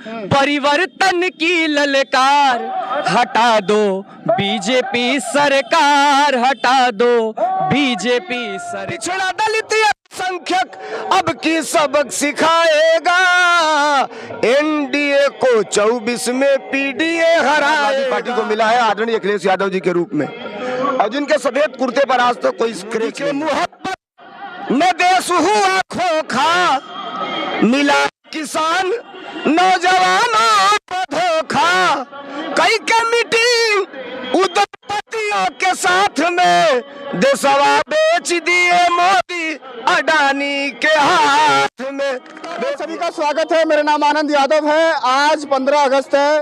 परिवर्तन की ललकार, हटा दो बीजेपी सरकार, हटा दो बीजेपी सरकार। पिछड़ा दलित अल्पसंख्यक अब की सबक सिखाएगा, एनडीए को 24 में पीडीए हराएगा। पार्टी को मिला है आदरणीय अखिलेश यादव जी के रूप में, और जिनके सफेद कुर्ते पर आज तक कोई स्क्रैच नहीं। मोहब्बत में देश हुआ खोखा, मिला किसान नौजवानों को धोखा, कई के मीटिंग उद्योगपतियों के साथ में, देशवा बेच दिए मोदी अडानी के हाथ में। सभी का स्वागत है, मेरा नाम आनंद यादव है। आज 15 अगस्त है।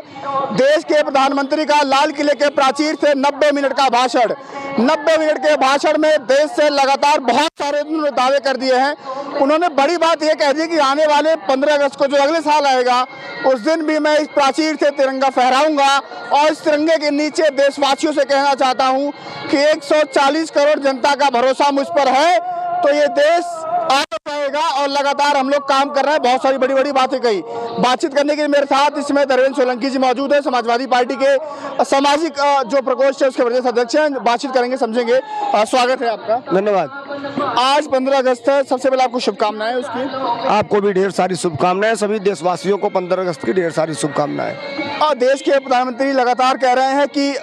देश के प्रधानमंत्री का लाल किले के प्राचीर से 90 मिनट का भाषण। 90 मिनट के भाषण में देश से लगातार बहुत सारे उन्होंने दावे कर दिए हैं। उन्होंने बड़ी बात यह कह दी कि आने वाले 15 अगस्त को जो अगले साल आएगा, उस दिन भी मैं इस प्राचीर से तिरंगा फहराऊंगा, और इस तिरंगे के नीचे देशवासियों से कहना चाहता हूं कि 140 करोड़ जनता का भरोसा मुझ पर है, तो ये देश आगे बढ़ेगा। और लगातार हम लोग काम कर रहे हैं। बहुत सारी बड़ी बड़ी बातें कही। बातचीत करने के लिए मेरे साथ इसमें धर्मेंद्र सोलंकी जी मौजूद है, समाजवादी पार्टी के सामाजिक जो प्रकोष्ठ है उसके प्रदेश अध्यक्ष हैं। बातचीत करेंगे, समझेंगे। स्वागत है आपका। धन्यवाद। आज 15 अगस्त है, सबसे पहले आपको शुभकामनाएं उसकी। आपको भी ढेर सारी शुभकामनाएं, सभी देशवासियों को 15 अगस्त की ढेर सारी शुभकामनाएं। और देश के प्रधानमंत्री लगातार कह रहे हैं कि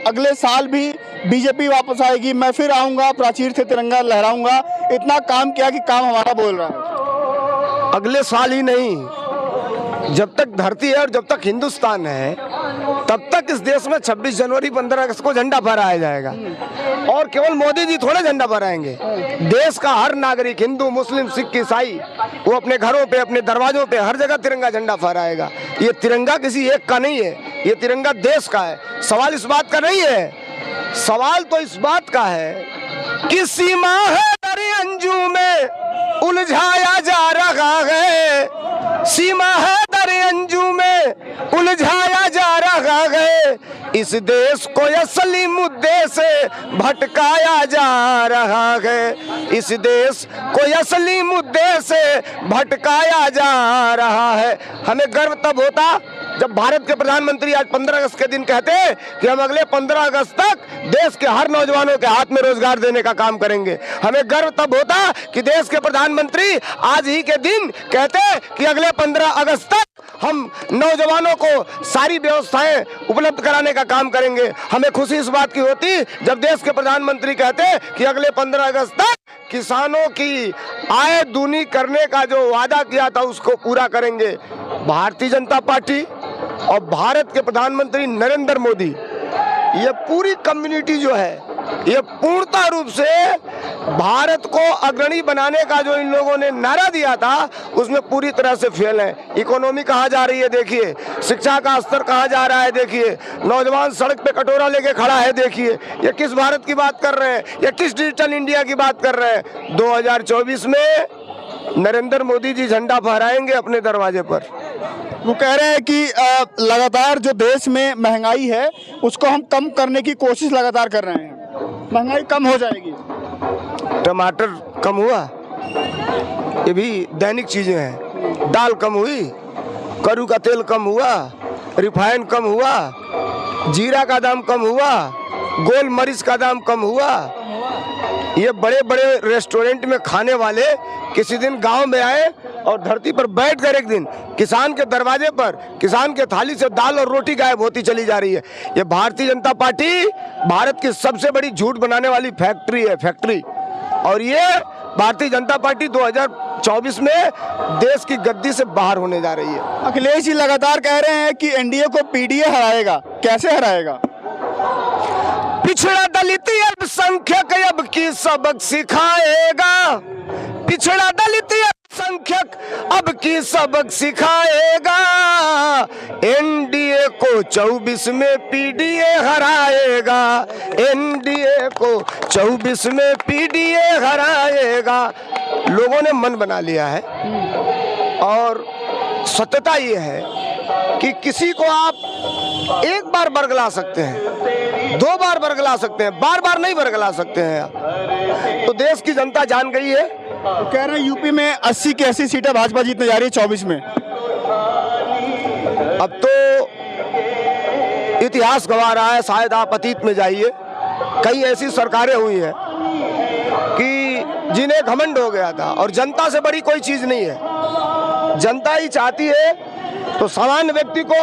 अगले साल भी बीजेपी वापस आएगी, मैं फिर आऊंगा, प्राचीर से तिरंगा लहराऊंगा। इतना काम किया कि काम हमारा बोल रहा है। अगले साल ही नहीं, जब तक धरती है और जब तक हिंदुस्तान है, तब तक इस देश में 26 जनवरी 15 अगस्त को झंडा फहराया जाएगा। और केवल मोदी जी थोड़े झंडा फहराएंगे, देश का हर नागरिक, हिंदू, मुस्लिम, सिख, ईसाई, वो अपने घरों पे, अपने दरवाजों पे, हर जगह तिरंगा झंडा फहराएगा। ये तिरंगा किसी एक का नहीं है, ये तिरंगा देश का है। सवाल इस बात का नहीं है, सवाल तो इस बात का है कि सीमा है दरे अंजू में उलझाया जा रहा है, सीमा है दरे अंजू में उलझाया जा रहा है, इस देश को असली मुद्दे से भटकाया जा रहा है, इस देश को असली मुद्दे से भटकाया जा रहा है। हमें गर्व तब होता जब भारत के प्रधानमंत्री आज 15 अगस्त के दिन कहते कि हम अगले 15 अगस्त तक देश के हर नौजवानों के हाथ में रोजगार देने का काम करेंगे। हमें गर्व तब होता कि देश के प्रधानमंत्री आज ही के दिन कहते कि अगले 15 अगस्त तक हम नौजवानों को सारी व्यवस्थाएं उपलब्ध कराने का काम करेंगे। हमें खुशी इस बात की होती जब देश के प्रधानमंत्री कहते कि अगले 15 अगस्त तक किसानों की आय दूनी करने का जो वादा किया था उसको पूरा करेंगे। भारतीय जनता पार्टी और भारत के प्रधानमंत्री नरेंद्र मोदी, ये पूरी कम्युनिटी जो है, ये पूर्णतः रूप से भारत को अग्रणी बनाने का जो इन लोगों ने नारा दिया था उसमें पूरी तरह से फेल है। इकोनॉमी कहाँ जा रही है देखिए, शिक्षा का स्तर कहाँ जा रहा है देखिए, नौजवान सड़क पे कटोरा लेके खड़ा है देखिए। ये किस भारत की बात कर रहे हैं, ये किस डिजिटल इंडिया की बात कर रहे हैं। 2024 में नरेंद्र मोदी जी झंडा फहराएंगे अपने दरवाजे पर। वो कह रहे हैं कि लगातार जो देश में महंगाई है उसको हम कम करने की कोशिश लगातार कर रहे हैं, महंगाई कम हो जाएगी। टमाटर कम हुआ, ये भी दैनिक चीजें हैं। दाल कम हुई, करू का तेल कम हुआ, रिफाइन कम हुआ, जीरा का दाम कम हुआ, गोल मरीच का दाम कम हुआ। ये बड़े बड़े रेस्टोरेंट में खाने वाले किसी दिन गांव में आए और धरती पर बैठ कर एक दिन किसान के दरवाजे पर, किसान के थाली से दाल और रोटी गायब होती चली जा रही है। ये भारतीय जनता पार्टी भारत की सबसे बड़ी झूठ बनाने वाली फैक्ट्री है, फैक्ट्री। और ये भारतीय जनता पार्टी 2024 में देश की गद्दी से बाहर होने जा रही है। अखिलेश जी लगातार कह रहे हैं कि एनडीए को पीडीए हराएगा, कैसे हराएगा? पिछड़ा दलित अल्पसंख्यक अब की सबक सिखाएगा, पिछड़ा दलित अल्पसंख्यक अब की सबक सिखाएगा, एनडीए को 24 में पीडीए हराएगा, एनडीए को 24 में पीडीए हराएगा। लोगों ने मन बना लिया है और सत्यता ये है कि किसी को आप एक बार बरगला सकते हैं, 2 बार बरगला सकते हैं, बार बार नहीं बरगला सकते हैं आप। तो देश की जनता जान गई है। तो कह रहे हैं यूपी में 80 की 80 सीटें भाजपा जीतने जा रही है 24 में। अब तो इतिहास गवा रहा है, शायद आप अतीत में जाइए, कई ऐसी सरकारें हुई हैं कि जिन्हें घमंड हो गया था और जनता से बड़ी कोई चीज नहीं है। जनता ही चाहती है तो सामान्य व्यक्ति को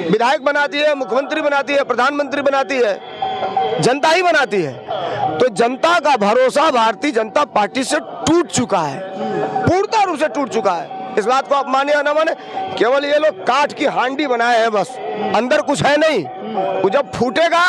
विधायक बनाती है, मुख्यमंत्री बनाती है, प्रधानमंत्री बनाती है, जनता ही बनाती है। तो जनता का भरोसा भारतीय जनता पार्टी से टूट चुका है, पूर्णतः रूप से टूट चुका है। इस बात को आप माने या ना माने, केवल ये लोग काठ की हांडी बनाए हैं बस, अंदर कुछ है नहीं। वो जब फूटेगा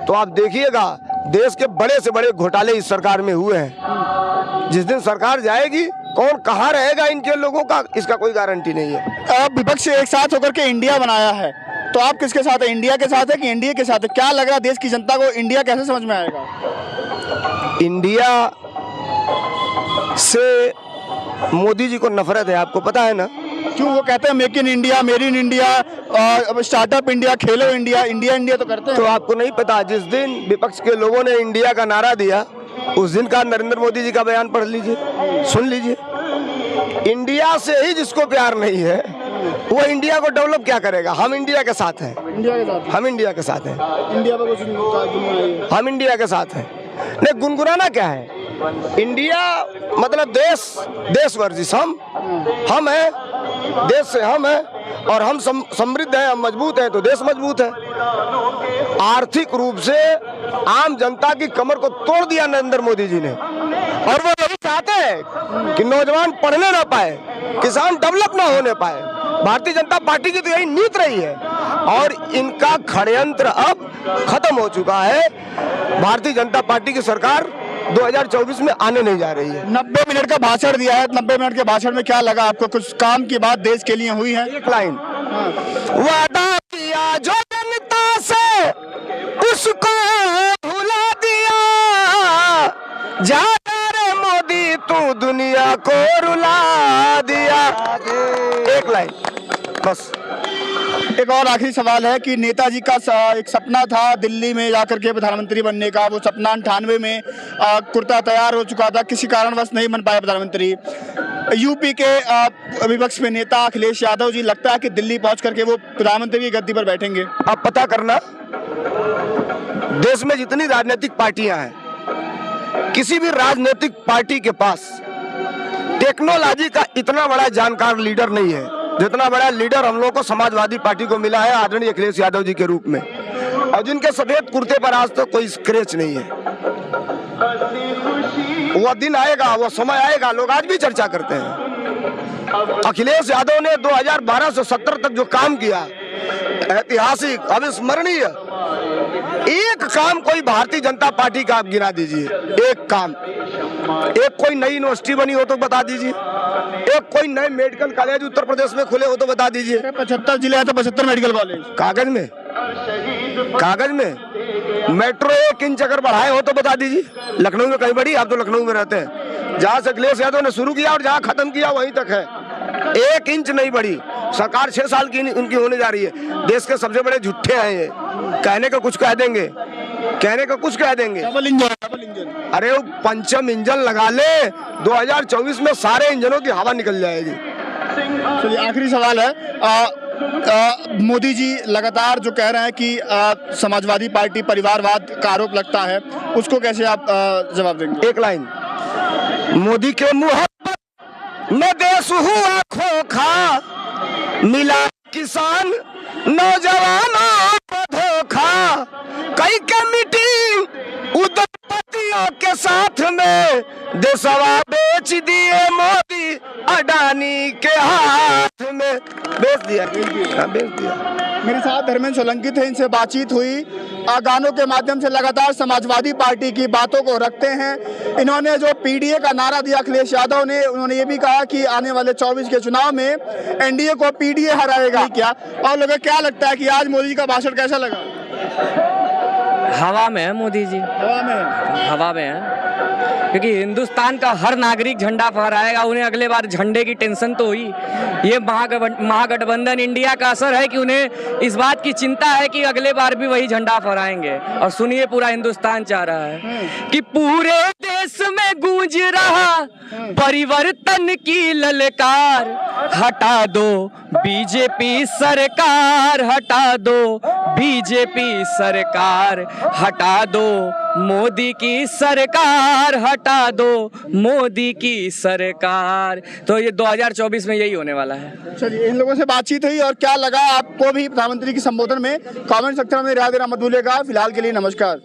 तो आप देखिएगा, देश के बड़े से बड़े घोटाले इस सरकार में हुए हैं। जिस दिन सरकार जाएगी, कौन कहाँ रहेगा इनके लोगों का, इसका कोई गारंटी नहीं है। अब विपक्ष एक साथ होकर के इंडिया बनाया है, तो आप किसके साथ है? इंडिया के साथ है कि एनडीए के साथ है? क्या लग रहा है देश की जनता को इंडिया कैसे समझ में आएगा? इंडिया से मोदी जी को नफरत है, आपको पता है ना? क्यों? वो कहते हैं make in India, made in India, startup India, Khelo India, India India तो करते हैं। तो आपको नहीं पता, जिस दिन विपक्ष के लोगों ने इंडिया का नारा दिया, उस दिन का नरेंद्र मोदी जी का बयान पढ़ लीजिए, सुन लीजिए। इंडिया से ही जिसको प्यार नहीं है, वो इंडिया को डेवलप क्या करेगा? हम इंडिया के साथ हैं, इंडिया के साथ, हम इंडिया के साथ हैं, इंडिया पर कुछ हम इंडिया के साथ हैं। नहीं, गुनगुनाना क्या है? इंडिया मतलब देश, देश वर्जिश हम हैं, देश से हम हैं, और हम समृद्ध हैं, हम मजबूत हैं तो देश मजबूत है। आर्थिक रूप से आम जनता की कमर को तोड़ दिया नरेंद्र मोदी जी ने, और वो यही चाहते हैं कि नौजवान पढ़ने ना पाए, किसान डेवलप ना होने पाए। भारतीय जनता पार्टी की तो यही नीति रही है, और इनका षड्यंत्र अब खत्म हो चुका है। भारतीय जनता पार्टी की सरकार 2024 में आने नहीं जा रही है। 90 मिनट का भाषण दिया है, 90 मिनट के भाषण में क्या लगा आपको? कुछ काम की बात देश के लिए हुई है? एक लाइन, वादा किया जो जनता से उसको भुला दिया, जा रे मोदी तू दुनिया को रुला दिया। एक लाइन बस। एक और आखिरी सवाल है कि नेताजी का एक सपना था दिल्ली में जाकर के प्रधानमंत्री बनने का, वो सपना 98 में कुर्ता तैयार हो चुका था, किसी कारणवश नहीं बन पाया प्रधानमंत्री। यूपी के विपक्ष में नेता अखिलेश यादव जी, लगता है कि दिल्ली पहुंच करके वो प्रधानमंत्री की गद्दी पर बैठेंगे? आप पता करना, देश में जितनी राजनीतिक पार्टियां हैं, किसी भी राजनीतिक पार्टी के पास टेक्नोलॉजी का इतना बड़ा जानकार लीडर नहीं है जितना बड़ा लीडर हम लोगों को समाजवादी पार्टी को मिला है आदरणीय अखिलेश यादव जी के रूप में, और जिनके सफेद कुर्ते पर आज तक कोई स्क्रैच नहीं है। वो दिन आएगा, वो समय आएगा, लोग आज भी चर्चा करते हैं। अखिलेश यादव ने 2012 से 17 तक जो काम किया, ऐतिहासिक, अविस्मरणीय, एक काम कोई भारतीय जनता पार्टी का आप गिना दीजिए, एक काम। एक कोई नई यूनिवर्सिटी बनी हो तो बता दीजिए, एक कोई नए मेडिकल कॉलेज उत्तर प्रदेश में खुले हो तो बता दीजिए। 75 जिले हैं तो 75 मेडिकल कॉलेज। कागज में, कागज में मेट्रो 1 इंच अगर बढ़ाए हो तो बता दीजिए। लखनऊ में कहीं बड़ी, आप तो लखनऊ में रहते हैं, जहाँ से अखिलेश यादव ने शुरू किया और जहाँ खत्म किया वहीं तक है, 1 इंच नहीं बढ़ी। सरकार 6 साल की उनकी होने जा रही है। देश के सबसे बड़े झूठे हैं ये, कहने का कुछ कह देंगे, कहने का कुछ कह देंगे। Double engine. अरे वो पंचम इंजन लगा ले, 2024 में सारे इंजनों की हवा निकल जाएगी। चलिए, आखिरी सवाल है, मोदी जी लगातार जो कह रहे हैं कि समाजवादी पार्टी परिवारवाद का आरोप लगता है, उसको कैसे आप जवाब देंगे? एक लाइन, मोदी के मोहब्बत में देश हुआ खोखा, मिला किसान नौजवानों को धोखा, कई के मीटिंग उद्योगपतियों के साथ में देशवा बेच दिए मोदी अडानी के हाथ में, बेच दिया, बेच दिया। मेरे साथ धर्मेंद्र सोलंकी थे, इनसे बातचीत हुई। गानों के माध्यम से लगातार समाजवादी पार्टी की बातों को रखते हैं। इन्होंने जो पीडीए का नारा दिया अखिलेश यादव ने, उन्होंने ये भी कहा कि आने वाले 24 के चुनाव में एनडीए को पीडीए हराएगा। क्या और लोगों को क्या लगता है कि आज मोदी जी का भाषण कैसा लगा? हवा में है मोदी जी, हवा में, हवा में है, क्योंकि हिंदुस्तान का हर नागरिक झंडा फहराएगा। उन्हें अगले बार झंडे की टेंशन तो हुई, ये महागठबंधन इंडिया का असर है कि उन्हें इस बात की चिंता है कि अगले बार भी वही झंडा फहराएंगे। और सुनिए, पूरा हिंदुस्तान चाह रहा है कि पूरे देश में गूंज रहा परिवर्तन की ललकार, हटा दो बीजेपी सरकार, हटा दो बीजेपी सरकार, हटा दो मोदी की सरकार, हटा दो मोदी की सरकार। तो ये 2024 में यही होने वाला है। चलिए, इन लोगों से बातचीत हुई और क्या लगा आपको भी प्रधानमंत्री के संबोधन में, कमेंट सेक्शन में राय देना मत भूलिएगा। फिलहाल के लिए नमस्कार।